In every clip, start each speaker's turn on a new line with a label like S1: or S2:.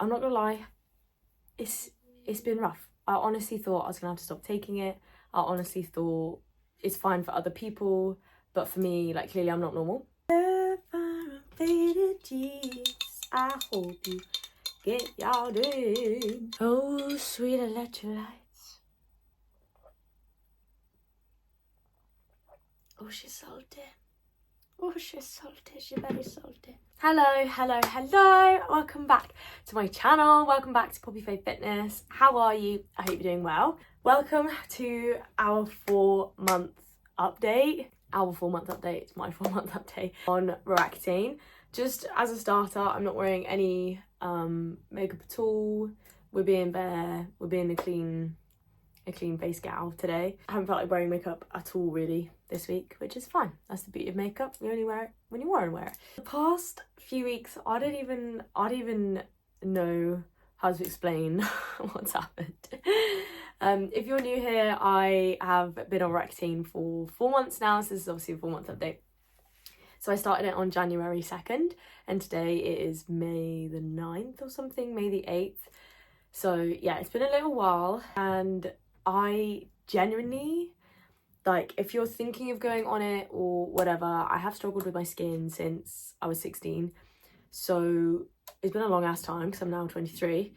S1: I'm not gonna lie, it's been rough. I honestly thought I was gonna have to stop taking it. I honestly thought it's fine for other people, but for me, like, clearly I'm not normal. Faded jeans, I hope you get y'all in. Oh, sweet electrolytes. Oh, she's salty. Oh, she's salty. She's very salty. Hello. Welcome back to my channel. Welcome back to Poppy Faith Fitness. How are you? I hope you're doing well. Welcome to our 4-month update. It's my 4-month update on Roaccutane. Just as a starter, I'm not wearing any makeup at all. We're being bare. We're being a clean face gal today. I haven't felt like wearing makeup at all really this week, which is fine. That's the beauty of makeup. You only wear it when you want to wear it. The past few weeks, I don't even know how to explain what's happened. If you're new here, I have been on Roaccutane for 4 months now, so this is obviously a 4-month update. So I started it on January 2nd, and today it is May the 9th or something, May the 8th. So yeah, it's been a little while, and I genuinely, like, if you're thinking of going on it or whatever, I have struggled with my skin since I was 16. So it's been a long ass time because I'm now 23.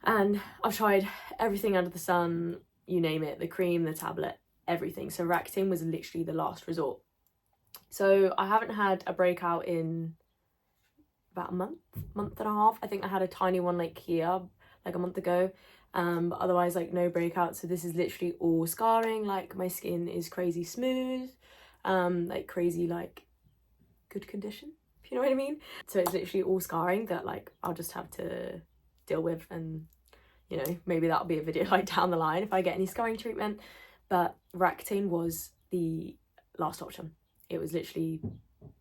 S1: And I've tried everything under the sun, you name it, the cream, the tablet, everything. So Roaccutane was literally the last resort. So I haven't had a breakout in about a month and a half. I think I had a tiny one like here, like a month ago. But otherwise, like, no breakouts. So this is literally all scarring. Like, my skin is crazy smooth, like crazy, like, good condition, if you know what I mean. So it's literally all scarring that, like, I'll just have to deal with, and, you know, maybe that'll be a video like down the line if I get any scarring treatment. But Roaccutane was the last option. It was literally,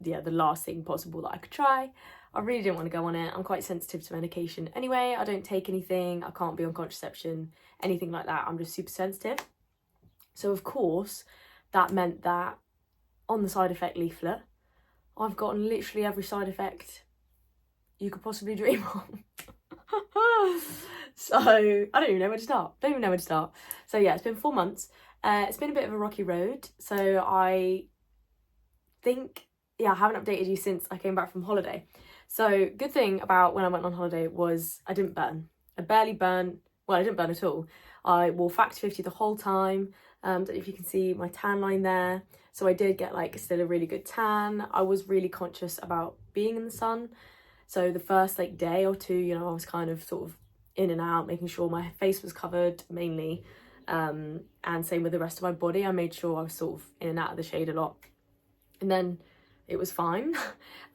S1: yeah, the last thing possible that I could try. I really didn't want to go on it. I'm quite sensitive to medication anyway. I don't take anything. I can't be on contraception, anything like that. I'm just super sensitive. So of course, that meant that on the side effect leaflet, I've gotten literally every side effect you could possibly dream of. So I don't even know where to start. So yeah, it's been 4 months. It's been a bit of a rocky road. So I think, yeah, I haven't updated you since I came back from holiday. So good thing about when I went on holiday was I didn't burn. I barely burned. Well, I didn't burn at all. I wore Factor 50 the whole time. Don't know if you can see my tan line there. So I did get, like, still a really good tan. I was really conscious about being in the sun. So the first, like, day or two, you know, I was kind of sort of in and out, making sure my face was covered mainly. And same with the rest of my body. I made sure I was sort of in and out of the shade a lot. And then it was fine.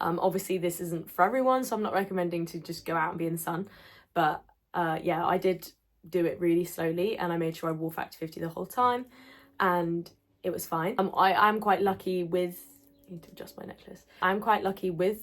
S1: Obviously this isn't for everyone, so I'm not recommending to just go out and be in the sun. But yeah, I did do it really slowly, and I made sure I wore Factor 50 the whole time, and it was fine. I'm quite lucky with, I need to adjust my necklace. I'm quite lucky with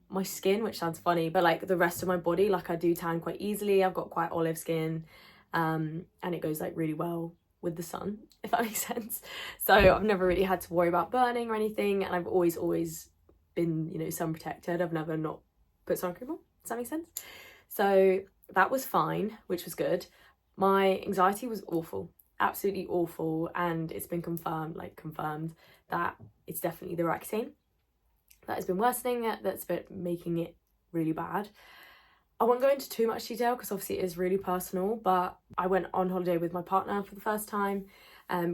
S1: my skin, which sounds funny, but like the rest of my body, like, I do tan quite easily. I've got quite olive skin, and it goes like really well with the sun, if that makes sense. So I've never really had to worry about burning or anything, and I've always been, you know, sun protected. I've never not put sun cream on. Does that make sense? So that was fine, which was good. My anxiety was awful, absolutely awful, and it's been confirmed that it's definitely the Roaccutane that has been worsening it, that's been making it really bad. I won't go into too much detail because obviously it is really personal, but I went on holiday with my partner for the first time,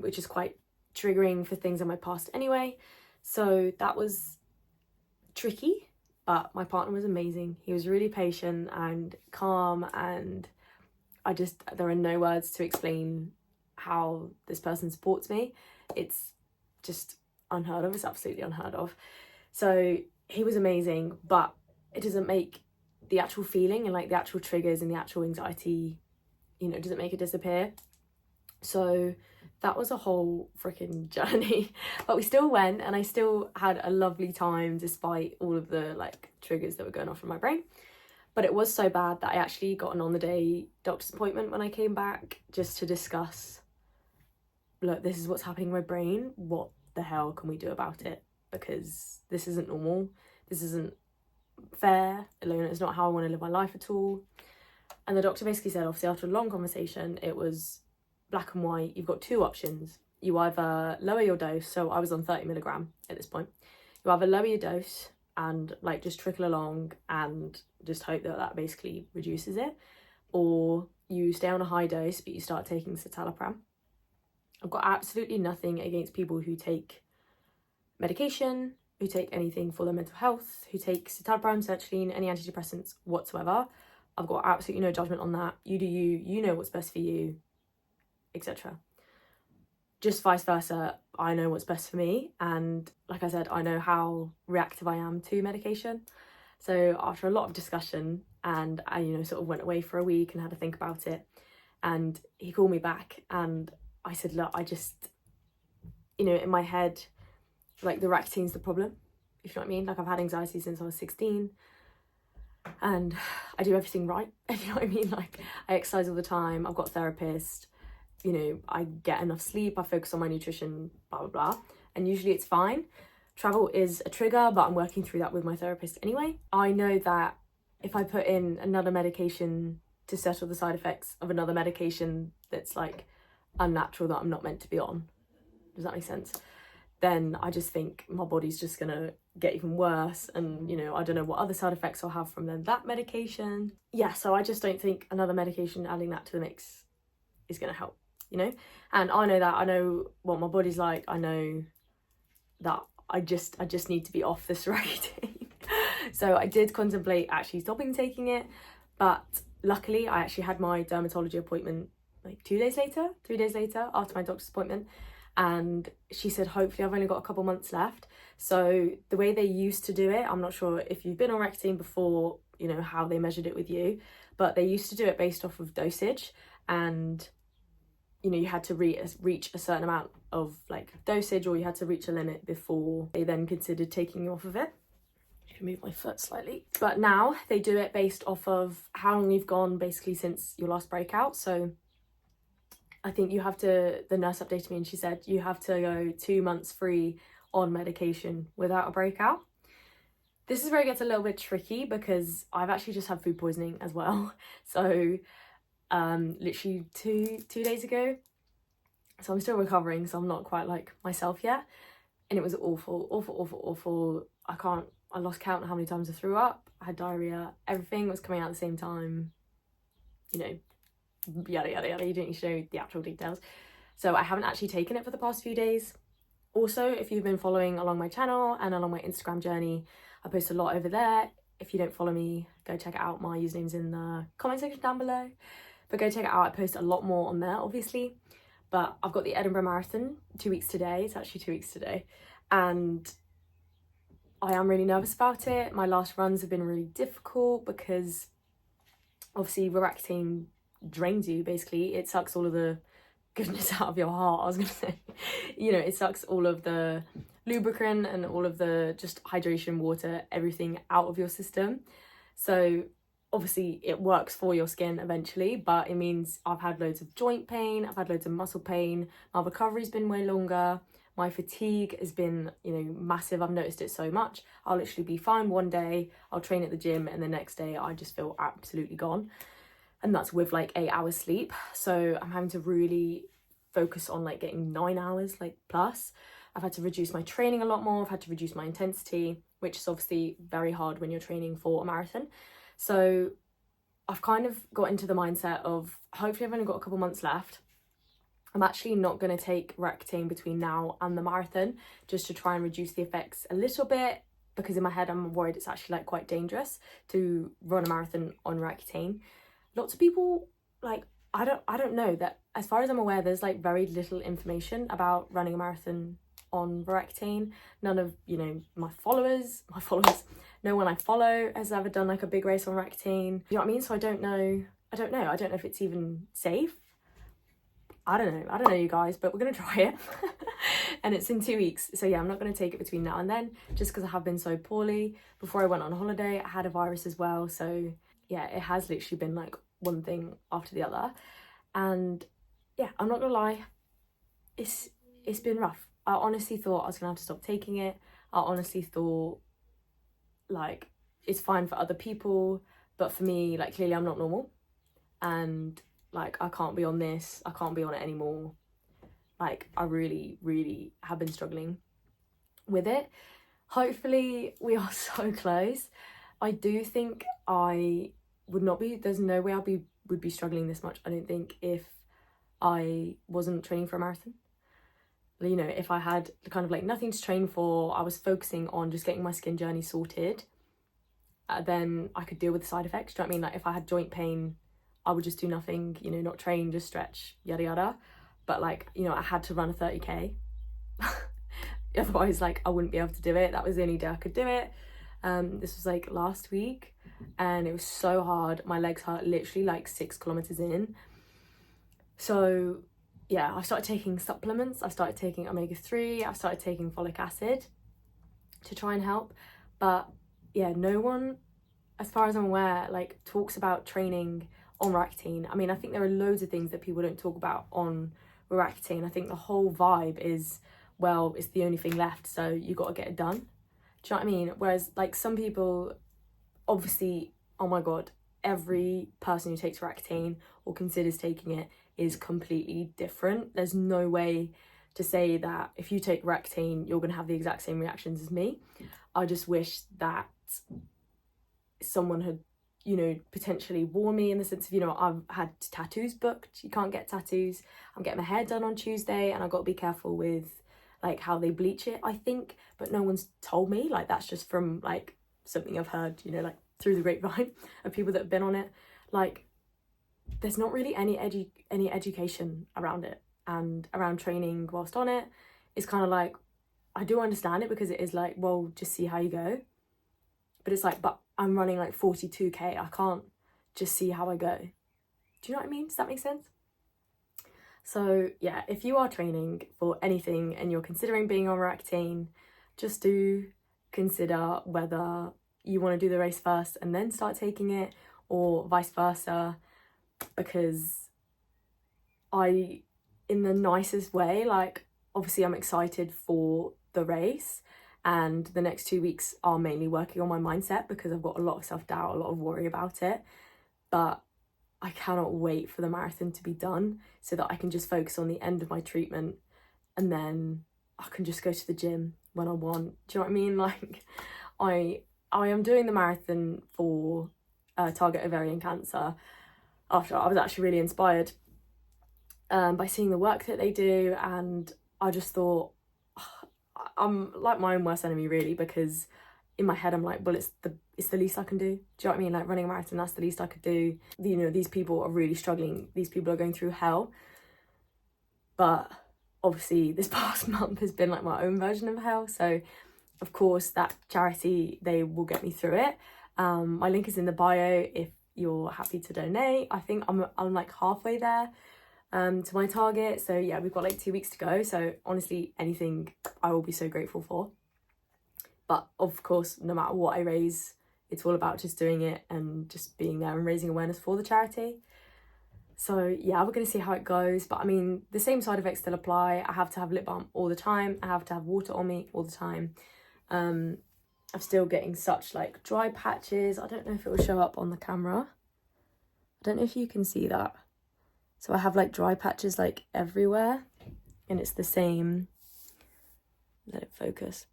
S1: which is quite triggering for things in my past anyway. So that was tricky, but my partner was amazing. He was really patient and calm, and there are no words to explain how this person supports me. It's just unheard of. It's absolutely unheard of. So he was amazing, but it doesn't make the actual feeling and, like, the actual triggers and the actual anxiety, you know, doesn't make it disappear. So that was a whole freaking journey, but we still went, and I still had a lovely time despite all of the, like, triggers that were going off in my brain. But it was so bad that I actually got an on-the-day doctor's appointment when I came back, just to discuss, look, this is what's happening in my brain. What the hell can we do about it? Because this isn't normal. This isn't fair, it's not how I want to live my life at all. And the doctor basically said, obviously after a long conversation, it was black and white. You've got two options. You either lower your dose, so I was on 30 milligram at this point. You either lower your dose and like just trickle along and just hope that that basically reduces it, or you stay on a high dose but you start taking citalopram. I've got absolutely nothing against people who take medication, who take anything for their mental health, who take citalopram, sertraline, any antidepressants whatsoever. I've got absolutely no judgment on that. You do you, you know what's best for you, etc. Just vice versa, I know what's best for me, and like I said, I know how reactive I am to medication. So after a lot of discussion, and I, sort of went away for a week and had to think about it, and he called me back and I said, look, I just, in my head, like the Roaccutane's the problem, if you know what I mean. Like I've had anxiety since I was 16 and I do everything right, if you know what I mean. Like I exercise all the time, I've got a therapist, I get enough sleep, I focus on my nutrition, blah, blah, blah. And usually it's fine. Travel is a trigger, but I'm working through that with my therapist anyway. I know that if I put in another medication to settle the side effects of another medication that's like unnatural, that I'm not meant to be on, does that make sense? Then I just think my body's just gonna get even worse, and I don't know what other side effects I'll have from that medication. Yeah, so I just don't think another medication, adding that to the mix, is gonna help, and I know that, I know what my body's like, I know that I just need to be off this Roaccutane. So I did contemplate actually stopping taking it, but luckily I actually had my dermatology appointment like 3 days later after my doctor's appointment, and she said hopefully I've only got a couple months left. So the way they used to do it, I'm not sure if you've been on Roaccutane before, how they measured it with you, but they used to do it based off of dosage, and you had to reach a certain amount of like dosage, or you had to reach a limit before they then considered taking you off of it. I can move my foot slightly. But now they do it based off of how long you've gone basically since your last breakout. So I think you have to, the nurse updated me and she said you have to go 2 months free on medication without a breakout. This is where it gets a little bit tricky because I've actually just had food poisoning as well. So literally two days ago, so I'm still recovering, so I'm not quite like myself yet, and it was awful. I lost count of how many times I threw up, I had diarrhea, everything was coming out at the same time, yada yada yada. You don't need to know the actual details. So I haven't actually taken it for the past few days. Also, if you've been following along my channel and along my Instagram journey, I post a lot over there. If you don't follow me, go check it out. My username's in the comment section down below. But go check it out. I post a lot more on there, obviously. But I've got the Edinburgh Marathon 2 weeks today. It's actually 2 weeks today. And I am really nervous about it. My last runs have been really difficult because obviously Roaccutane drains you, basically. It sucks all of the goodness out of your heart, I was going to say. It sucks all of the lubricant and all of the just hydration, water, everything out of your system. So obviously it works for your skin eventually, but it means I've had loads of joint pain, I've had loads of muscle pain, my recovery's been way longer, my fatigue has been, massive. I've noticed it so much. I'll literally be fine one day, I'll train at the gym, and the next day I just feel absolutely gone. And that's with like 8 hours sleep. So I'm having to really focus on like getting 9 hours like plus. I've had to reduce my training a lot more, I've had to reduce my intensity, which is obviously very hard when you're training for a marathon. So I've kind of got into the mindset of hopefully I've only got a couple months left. I'm actually not going to take Roaccutane between now and the marathon, just to try and reduce the effects a little bit, because in my head I'm worried it's actually like quite dangerous to run a marathon on Roaccutane. Lots of people, like, I don't know, that as far as I'm aware, there's like very little information about running a marathon on Roaccutane. None of, my followers, no one I follow has ever done like a big race on Roaccutane. You know what I mean? So I don't know if it's even safe. I don't know you guys, but we're gonna try it. And it's in 2 weeks, so yeah, I'm not gonna take it between now and then, just because I have been so poorly. Before I went on holiday, I had a virus as well, so yeah, it has literally been like one thing after the other. And yeah, I'm not gonna lie, it's been rough. I honestly thought I was gonna have to stop taking it. I honestly thought like it's fine for other people, but for me, like, clearly I'm not normal, and like I can't be on this, I can't be on it anymore. Like, I really have been struggling with it. Hopefully we are so close. I do think I would not be, there's no way would be struggling this much, I don't think, if I wasn't training for a marathon. You know, if I had kind of like nothing to train for, I was focusing on just getting my skin journey sorted, then I could deal with the side effects. Do you know what I mean? Like, if I had joint pain, I would just do nothing, you know, not train, just stretch, yada yada. But like, you know, I had to run a 30k. Otherwise, like, I wouldn't be able to do it. That was the only day I could do it. This was like last week, and it was so hard. My legs hurt literally like 6 kilometers in. So yeah, I started taking supplements. I started taking omega-3. I started taking folic acid to try and help. But yeah, no one, as far as I'm aware, like, talks about training on Roaccutane. I mean, I think there are loads of things that people don't talk about on Roaccutane. I think the whole vibe is, well, it's the only thing left, so you got to get it done. Do you know what I mean? Whereas, like, some people, obviously, oh my God, every person who takes Roaccutane or considers taking it is completely different. There's no way to say that if you take Roaccutane, you're going to have the exact same reactions as me. I just wish that someone had, you know, potentially warned me, in the sense of, you know, I've had tattoos booked. You can't get tattoos. I'm getting my hair done on Tuesday, and I've got to be careful with like how they bleach it, I think, but no one's told me. Like, that's just from like something I've heard, you know, like through the grapevine of people that have been on it. Like, there's not really any education around it, and around training whilst on it. It's kind of like, I do understand it, because it is like, well, just see how you go. But it's like, but I'm running like 42k, I can't just see how I go. Do you know what I mean? Does that make sense? So yeah, if you are training for anything and you're considering being on Roaccutane, just do consider whether you want to do the race first and then start taking it, or vice versa. Because I, in the nicest way, like, obviously I'm excited for the race, and the next 2 weeks are mainly working on my mindset, because I've got a lot of self-doubt, a lot of worry about it. But I cannot wait for the marathon to be done, so that I can just focus on the end of my treatment, and then I can just go to the gym when I want. Do you know what I mean? Like, I am doing the marathon for target ovarian cancer, after I was actually really inspired by seeing the work that they do, and I just thought, I'm like my own worst enemy, really, because in my head I'm like, well, it's the least I can do. Do you know what I mean? Like, running a marathon, that's the least I could do. You know, these people are really struggling. These people are going through hell. But obviously this past month has been like my own version of hell. So of course that charity, they will get me through it. My link is in the bio if you're happy to donate. I think I'm like halfway there to my target. So yeah, we've got like 2 weeks to go. So honestly, anything I will be so grateful for. But of course, no matter what I raise, it's all about just doing it and just being there and raising awareness for the charity. So yeah, we're going to see how it goes. But I mean, the same side effects still apply. I have to have lip balm all the time. I have to have water on me all the time. I'm still getting such like dry patches. I don't know if it will show up on the camera. I don't know if you can see that. So I have like dry patches like everywhere, and it's the same. Let it focus.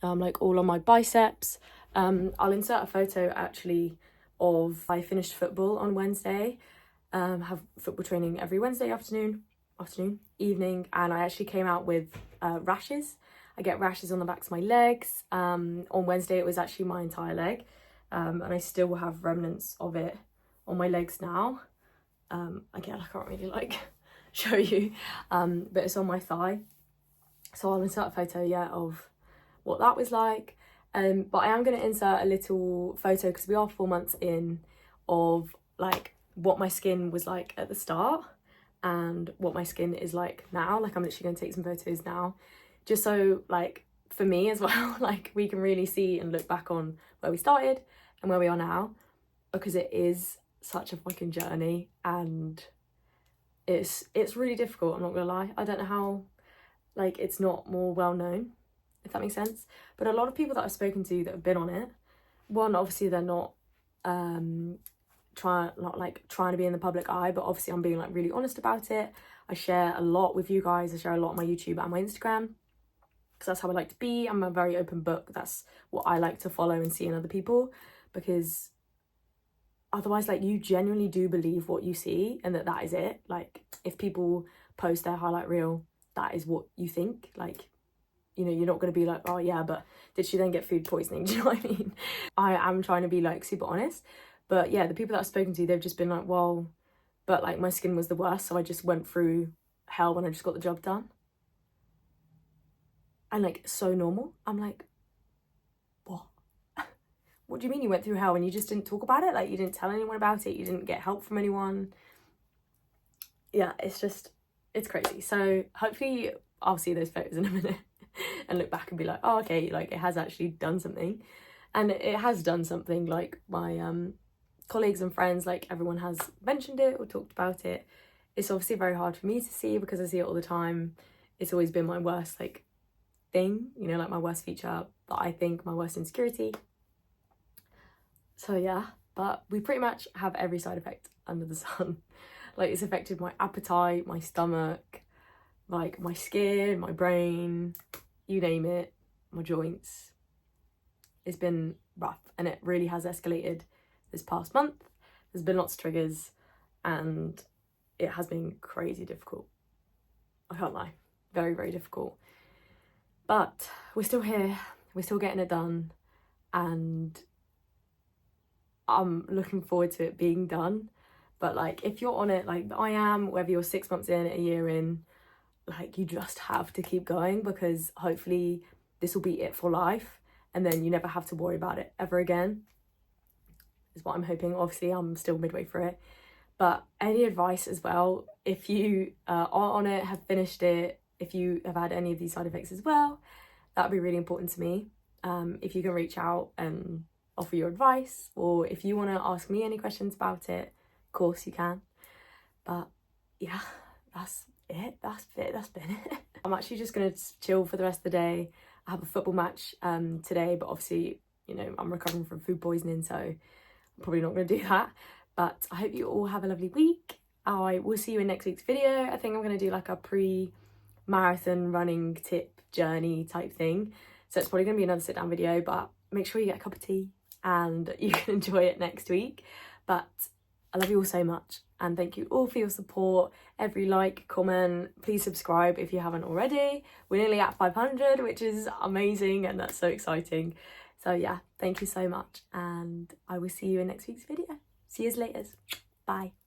S1: Like all on my biceps. I'll insert a photo actually of I finished football on Wednesday. Have football training every Wednesday evening, and I actually came out with rashes. I get rashes on the backs of my legs. On Wednesday it was actually my entire leg, and I still have remnants of it on my legs now. Again, I can't really like show you, but it's on my thigh. So I'll insert a photo, yeah, of what that was like. But I am going to insert a little photo, because we are 4 months in, of like what my skin was like at the start and what my skin is like now. Like, I'm literally going to take some photos now, just so like for me as well, like we can really see and look back on where we started and where we are now, because it is such a fucking journey, and it's really difficult, I'm not gonna lie. I don't know how like it's not more well known, if that makes sense. But a lot of people that I've spoken to that have been on it, one, obviously they're not trying to be in the public eye, but obviously I'm being like really honest about it. I share a lot with you guys. I share a lot on my YouTube and my Instagram, because that's how I like to be. I'm a very open book. That's what I like to follow and see in other people, because otherwise, like, you genuinely do believe what you see and that is it. Like, if people post their highlight reel, that is what you think. Like, you know, you're not going to be like, oh yeah, but did she then get food poisoning? Do you know what I mean? I am trying to be like super honest. But yeah, the people that I've spoken to, they've just been like, well, but like my skin was the worst, so I just went through hell when I just got the job done. And like, so normal. I'm like, what? What do you mean you went through hell and you just didn't talk about it? Like, you didn't tell anyone about it? You didn't get help from anyone? Yeah, it's crazy. So hopefully I'll see those photos in a minute and look back and be like, oh, okay, like it has actually done something. And it has done something. Like, my colleagues and friends, like, everyone has mentioned it or talked about it. It's obviously very hard for me to see because I see it all the time. It's always been my worst like thing, you know, like my worst feature, but I think my worst insecurity. So yeah, but we pretty much have every side effect under the sun. Like, it's affected my appetite, my stomach, like my skin, my brain, you name it, my joints. It's been rough, and it really has escalated this past month. There's been lots of triggers and it has been crazy difficult. I can't lie, very, very difficult. But we're still here, we're still getting it done, and I'm looking forward to it being done. But like, if you're on it like I am, whether you're 6 months in, a year in, like, you just have to keep going, because hopefully this will be it for life and then you never have to worry about it ever again, is what I'm hoping. Obviously I'm still midway through it, but any advice as well, if you are on it, have finished it, if you have had any of these side effects as well, that would be really important to me. If you can reach out and offer your advice, or if you want to ask me any questions about it, of course you can. But yeah, that's it, that's been it. I'm actually just gonna chill for the rest of the day. I have a football match today, but obviously, you know, I'm recovering from food poisoning, so I'm probably not gonna do that. But I hope you all have a lovely week. I will see you in next week's video. I think I'm gonna do like a pre-marathon running tip journey type thing, so it's probably gonna be another sit down video, but make sure you get a cup of tea and you can enjoy it next week. But I love you all so much, and thank you all for your support. Every like, comment, please subscribe if you haven't already. We're nearly at 500, which is amazing, and that's so exciting. So yeah, thank you so much, and I will see you in next week's video. See you later. Bye.